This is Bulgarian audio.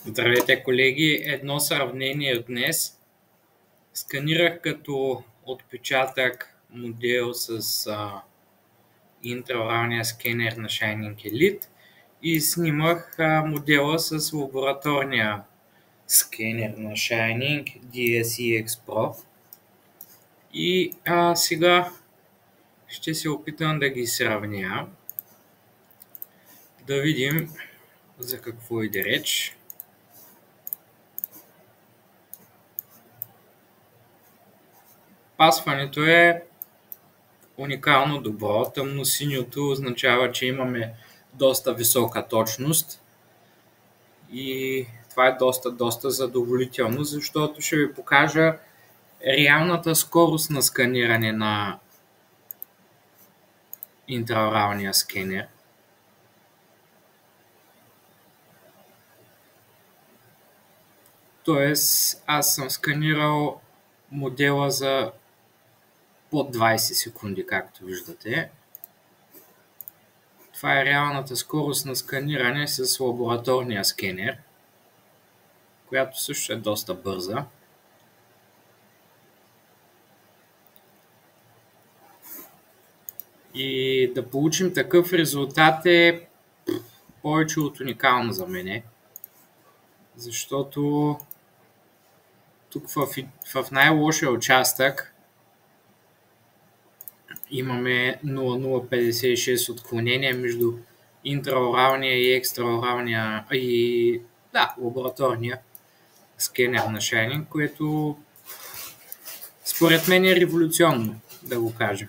Здравейте, колеги! Едно сравнение днес. Сканирах като отпечатък модел с интраоралния скенер на Shining Elite и снимах модела с лабораторния скенер на Shining DSEX Pro. И сега ще се опитам да ги сравня, да видим за какво иде реч. Пасването е уникално добро. Тъмносиньото означава, че имаме доста висока точност и това е доста задоволително, защото ще ви покажа реалната скорост на сканиране на интраоралния скенер. Тоест, аз съм сканирал модела за под 20 секунди, както виждате. Това е реалната скорост на сканиране с лабораторния скенер, която също е доста бърза. И да получим такъв резултат е повече от уникално за мене, защото тук в най-лошия участък имаме 0,056 отклонение между интраоралния и екстраоралния лабораторния скенер на Shining, което според мен е революционно, да го кажа.